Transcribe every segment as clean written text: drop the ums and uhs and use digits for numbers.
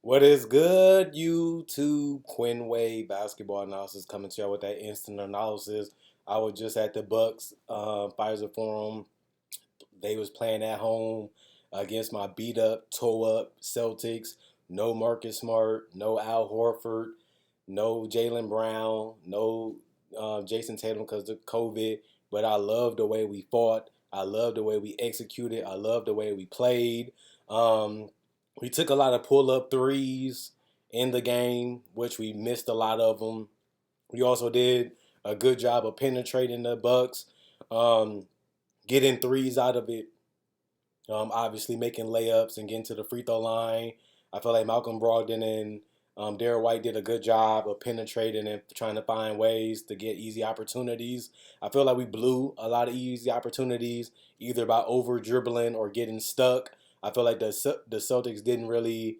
What is good, YouTube? Quinway basketball analysis coming to you with that instant analysis. I was just at the Bucks Pfizer Forum. They was playing at home against my beat up, toe up Celtics. No Marcus Smart, no Al Horford, no Jalen Brown, no Jason Tatum because of COVID. But I love the way we fought. I love the way we executed. I love the way we played. Um, we took a lot of pull up threes in the game, which we missed a lot of them. We also did a good job of penetrating the Bucks, um, getting threes out of it. Obviously making layups and getting to the free throw line. I feel like Malcolm Brogdon and Derek White did a good job of penetrating and trying to find ways to get easy opportunities. I feel like we blew a lot of easy opportunities either by over dribbling or getting stuck. I feel like the Celtics didn't really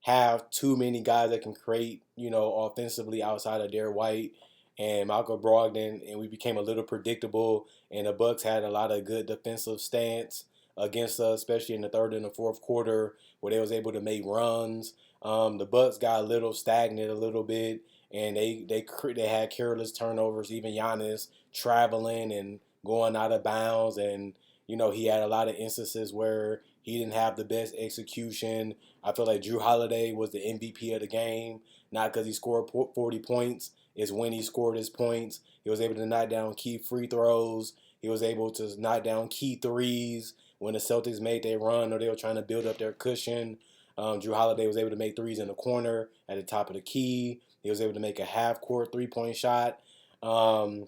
have too many guys that can create, offensively outside of Derek White and Malcolm Brogdon, and we became a little predictable. And the Bucks had a lot of good defensive stance against us, especially in the third and the fourth quarter, where they was able to make runs. The Bucks got a little stagnant a little bit, and they had careless turnovers. Even Giannis traveling and going out of bounds, and he had a lot of instances where he didn't have the best execution. I feel like Drew Holiday was the MVP of the game, not because he scored 40 points. It's when he scored his points. He was able to knock down key free throws. He was able to knock down key threes when the Celtics made their run or they were trying to build up their cushion. Drew Holiday was able to make threes in the corner at the top of the key. He was able to make a half-court three-point shot. Um,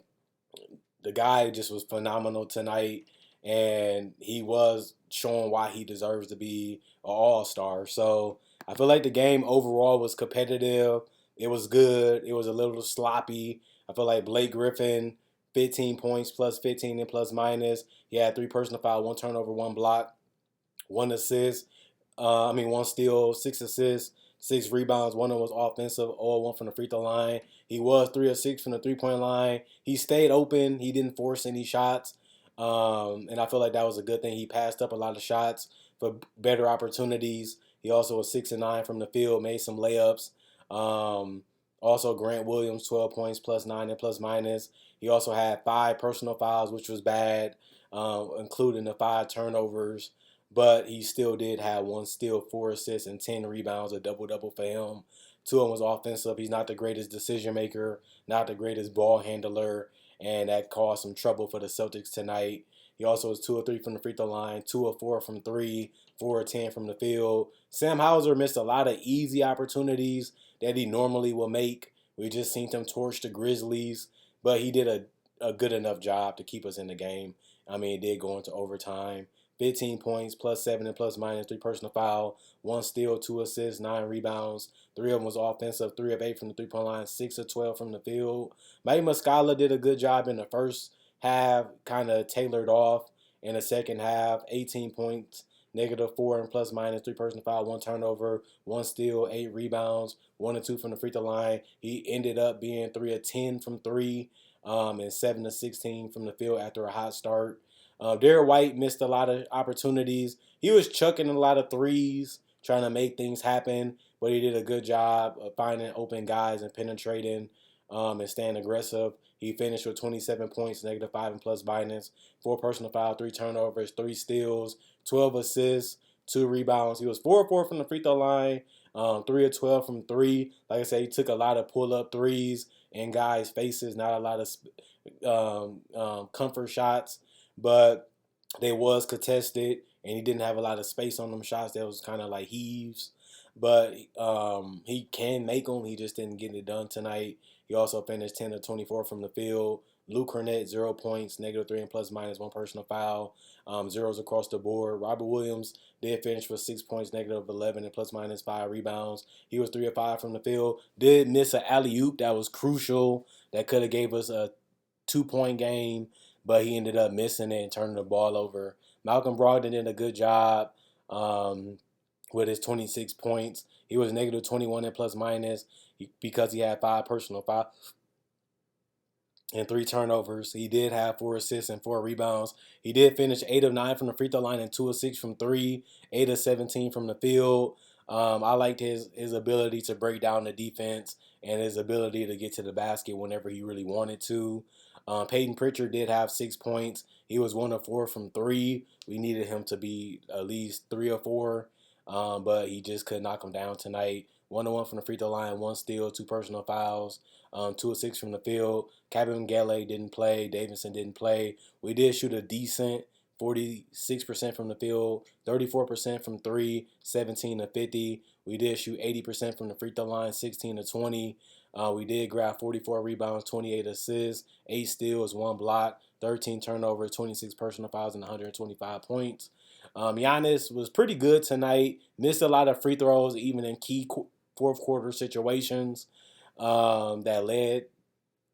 the guy just was phenomenal tonight, and he was showing why he deserves to be an all-star. So I feel like the game overall was competitive. It was good. It was a little sloppy. I feel like Blake Griffin, 15 points plus 15 and plus minus. He had three personal fouls, one turnover, one block, one assist. One steal, six assists, six rebounds. One of them was offensive, all one from the free throw line. He was 3 of 6 from the 3 point line. He stayed open. He didn't force any shots. And I feel like that was a good thing. He passed up a lot of shots for better opportunities. He also was 6 of 9 from the field, made some layups. Also, Grant Williams, 12 points, plus 9 and plus minus. He also had 5 personal fouls, which was bad, including the 5 turnovers, but he still did have one steal, 4 assists, and 10 rebounds, a double-double for him. Two of them was offensive. He's not the greatest decision maker, not the greatest ball handler, and that caused some trouble for the Celtics tonight. He also was 2 of 3 from the free throw line, 2 of 4 from three, 4 of 10 from the field. Sam Hauser missed a lot of easy opportunities that he normally will make. We just seen him torch the Grizzlies, but he did a good enough job to keep us in the game. It did go into overtime. 15 points, plus 7 and plus minus, three personal foul, one steal, 2 assists, 9 rebounds. Three of them was offensive, 3 of 8 from the 3 point line, 6 of 12 from the field. Mike Muscala did a good job in the first half, kind of tailored off in the second half. 18 points, -4 and plus minus, three personal foul, one turnover, one steal, 8 rebounds, 1 of 2 from the free throw line. He ended up being 3 of 10 from three, and 7 of 16 from the field after a hot start. Derek White missed a lot of opportunities. He was chucking a lot of threes, trying to make things happen, but he did a good job of finding open guys and penetrating, and staying aggressive. He finished with 27 points, -5 and plus minus, 4 personal fouls, 3 turnovers, 3 steals, 12 assists, 2 rebounds. He was 4 of 4 from the free throw line, 3 of 12 from three. Like I said, he took a lot of pull up threes in guys' faces, not a lot of comfort shots, but they was contested, and he didn't have a lot of space on them shots. That was kind of like heaves, but he can make them. He just didn't get it done tonight. He also finished 10 of 24 from the field. Luke Cornett, 0 points, -3 and plus minus, one personal foul, zeros across the board. Robert Williams did finish with 6 points, -11 and plus minus 5 rebounds. He was 3 of 5 from the field. Did miss an alley oop that was crucial. That could have gave us a 2 point game, but he ended up missing it and turning the ball over. Malcolm Brogdon did a good job, with his 26 points. He was -21 and plus minus because he had 5 personal fouls and 3 turnovers. He did have 4 assists and 4 rebounds. He did finish 8 of 9 from the free throw line and 2 of 6 from three, 8 of 17 from the field. I liked his ability to break down the defense and his ability to get to the basket whenever he really wanted to. Peyton Pritchard did have 6 points. He was 1 of 4 from three. We needed him to be at least 3 or 4, but he just could knock him down tonight. 1 of 1 from the free throw line, one steal, two personal fouls, 2 of 6 from the field. Kevin Galley didn't play. Davidson didn't play. We did shoot a decent 46% from the field, 34% from three, 17 to 50. We did shoot 80% from the free throw line, 16 to 20. We did grab 44 rebounds, 28 assists, 8 steals, 1 block, 13 turnovers, 26 personal fouls, and 125 points. Giannis was pretty good tonight. Missed a lot of free throws, even in key fourth quarter situations that led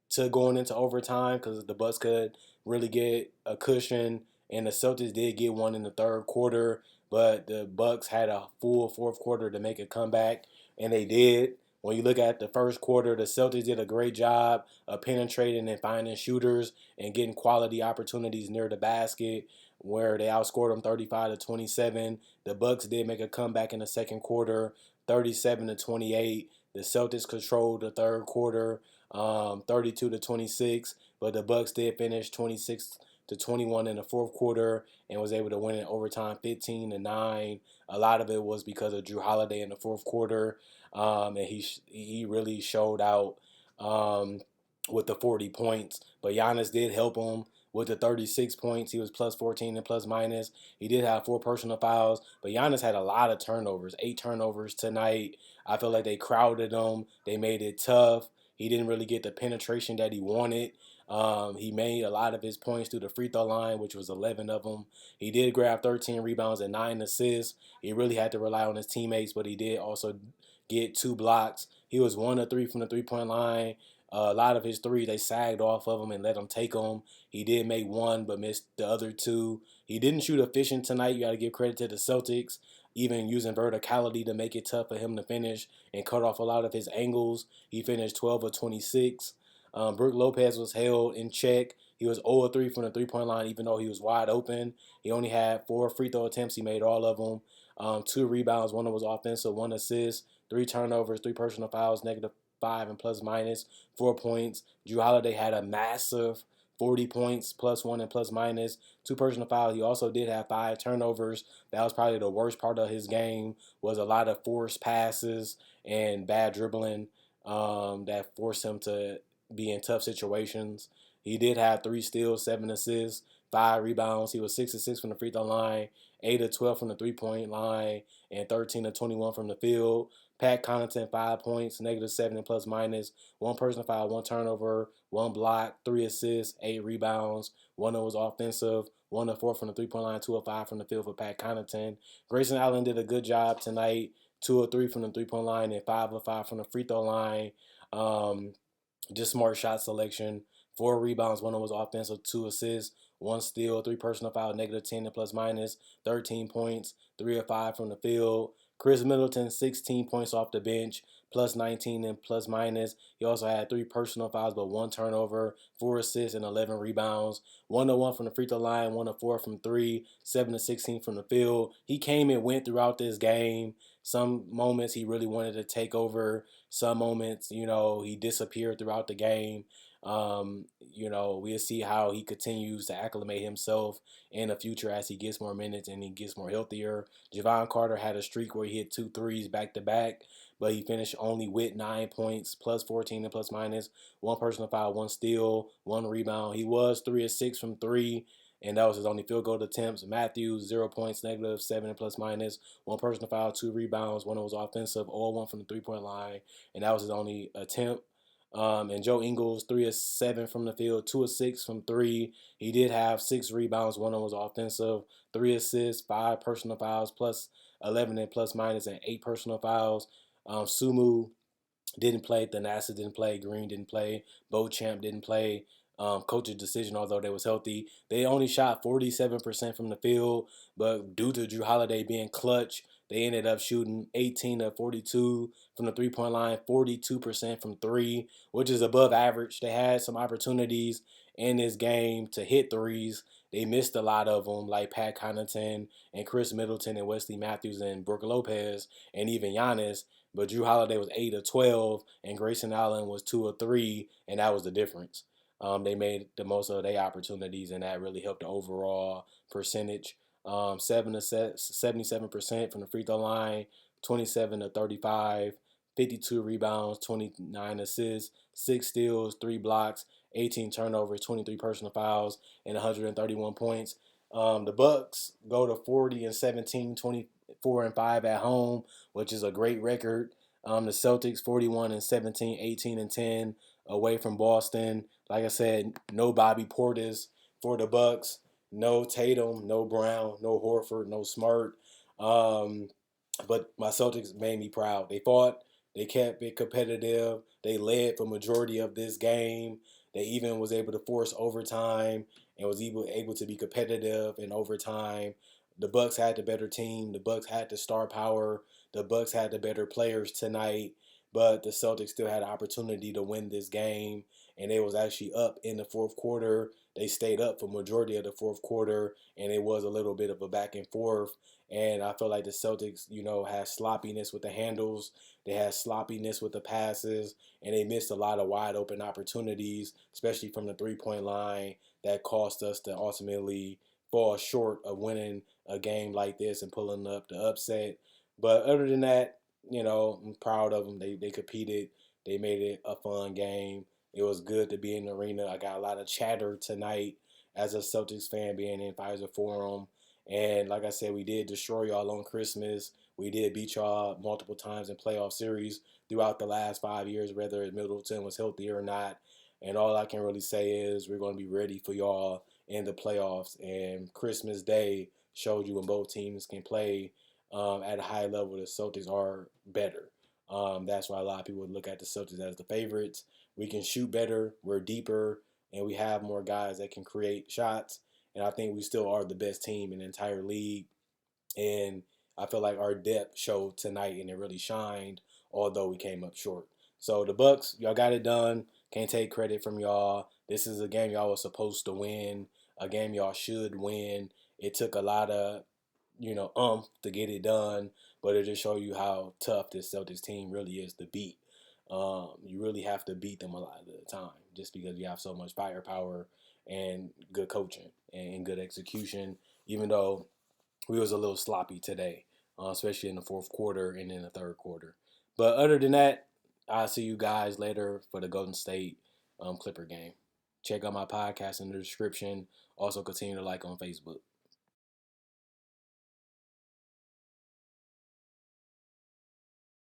to going into overtime because the Bucks could really get a cushion, and the Celtics did get one in the third quarter, but the Bucks had a full fourth quarter to make a comeback, and they did. When you look at the first quarter, the Celtics did a great job of penetrating and finding shooters and getting quality opportunities near the basket, where they outscored them 35 to 27. The Bucks did make a comeback in the second quarter, 37 to 28. The Celtics controlled the third quarter, 32 to 26, but the Bucks did finish 26 to 21 in the fourth quarter and was able to win in overtime 15 to 9. A lot of it was because of Drew Holiday in the fourth quarter, and he really showed out with the 40 points. But Giannis did help him with the 36 points. He was plus 14 and plus minus. He did have 4 personal fouls, but Giannis had a lot of turnovers, 8 turnovers tonight. I feel like they crowded him. They made it tough. He didn't really get the penetration that he wanted. He made a lot of his points through the free throw line, which was 11 of them. He did grab 13 rebounds and 9 assists. He really had to rely on his teammates, but he did also get 2 blocks. He was 1 of 3 from the three-point line. A lot of his threes, they sagged off of him and let him take them. He did make one, but missed the other 2. He didn't shoot efficient tonight. You got to give credit to the Celtics, even using verticality to make it tough for him to finish and cut off a lot of his angles. He finished 12 of 26. Brook Lopez was held in check. He was 0 of 3 from the three-point line, even though he was wide open. He only had 4 free throw attempts. He made all of them. 2 rebounds, 1 was offensive, 1 assist, 3 turnovers, 3 personal fouls, -5 and plus minus, 4 points. Drew Holiday had a massive 40 points, +1 and plus minus, 2 personal fouls. He also did have 5 turnovers. That was probably the worst part of his game, was a lot of forced passes and bad dribbling that forced him to be in tough situations. He did have 3 steals, 7 assists, 5 rebounds. He was 6 of 6 from the free throw line, 8 of 12 from the 3-point line, and 13 of 21 from the field. Pat Connaughton, 5 points, -7 and plus minus, 1 personal foul, 1 turnover, 1 block, 3 assists, 8 rebounds. 1 of was offensive, 1 of 4 from the 3-point line, 2 of 5 from the field for Pat Connaughton. Grayson Allen did a good job tonight, 2 of 3 from the 3-point line and 5 of 5 from the free throw line. Just smart shot selection. 4 rebounds, 1 was offensive, 2 assists, 1 steal, 3 personal foul, -10 and plus minus, 13 points, 3 of 5 from the field. Chris Middleton, 16 points off the bench, plus 19 and plus minus. He also had 3 personal fouls, but 1 turnover, 4 assists, and 11 rebounds. 1 of 1 from the free throw line, 1 of 4 from 3, 7 of 16 from the field. He came and went throughout this game. Some moments he really wanted to take over. Some moments, he disappeared throughout the game. We'll see how he continues to acclimate himself in the future as he gets more minutes and he gets more healthier. Javon Carter had a streak where he hit 2 threes back to back, but he finished only with 9 points, plus 14 and plus minus, 1 personal foul, 1 steal, 1 rebound. He was 3 of 6 from 3, and that was his only field goal attempts. Matthews, 0 points, -7 and plus minus, 1 personal foul, 2 rebounds, 1 was offensive, all 1 from the 3-point line, and that was his only attempt. And Joe Ingles, 3 of 7 from the field, 2 of 6 from 3. He did have 6 rebounds, 1 was offensive, 3 assists, 5 personal fouls, plus 11 and plus minus, and 8 personal fouls. Sumu didn't play. Thanasis didn't play. Green didn't play. Beauchamp didn't play. Coach's decision, although they was healthy. They only shot 47% from the field, but due to Drew Holiday being clutch, they ended up shooting 18 of 42 from the three-point line, 42% from 3, which is above average. They had some opportunities in this game to hit threes. they missed a lot of them, like Pat Connaughton and Chris Middleton and Wesley Matthews and Brook Lopez and even Giannis. But Drew Holiday was 8 of 12, and Grayson Allen was 2 of 3, and that was the difference. They made the most of their opportunities, and that really helped the overall percentage. 77% from the free throw line, 27 to 35, 52 rebounds, 29 assists, 6 steals, 3 blocks, 18 turnovers, 23 personal fouls, and 131 points. The Bucks go to 40 and 17, 24 and 5 at home, which is a great record. The Celtics 41 and 17, 18 and 10 away from Boston. Like I said, no Bobby Portis for the Bucks. No Tatum, no Brown, no Horford, no Smart. Um, but my Celtics made me proud. They fought. They kept it competitive. They led for majority of this game. They even was able to force overtime and was able to be competitive in overtime. The Bucks had the better team. The Bucks had the star power. The Bucks had the better players tonight. But the Celtics still had an opportunity to win this game, and they was actually up in the fourth quarter. They stayed up for majority of the fourth quarter, and it was a little bit of a back and forth. And I feel like the Celtics, had sloppiness with the handles. They had sloppiness with the passes, and they missed a lot of wide open opportunities, especially from the 3-point line, that cost us to ultimately fall short of winning a game like this and pulling up the upset. But other than that, I'm proud of them. They competed. They made it a fun game. It was good to be in the arena. I got a lot of chatter tonight as a Celtics fan being in Pfizer Forum. And like I said, we did destroy y'all on Christmas. We did beat y'all multiple times in playoff series throughout the last 5 years, whether Middleton was healthy or not. And all I can really say is we're going to be ready for y'all in the playoffs. And Christmas Day showed you when both teams can play at a high level. The Celtics are better. That's why a lot of people would look at the Celtics as the favorites. We can shoot better. We're deeper. And we have more guys that can create shots. And I think we still are the best team in the entire league. And I feel like our depth showed tonight and it really shined, although we came up short. So the Bucks, y'all got it done. Can't take credit from y'all. This is a game y'all was supposed to win, a game y'all should win. It took a lot of, to get it done, but it just show you how tough this Celtics team really is to beat. You really have to beat them a lot of the time just because you have so much firepower and good coaching and good execution, even though we was a little sloppy today, especially in the fourth quarter and in the third quarter. But other than that, I'll see you guys later for the Golden State Clipper game. Check out my podcast in the description. Also, continue to like on Facebook.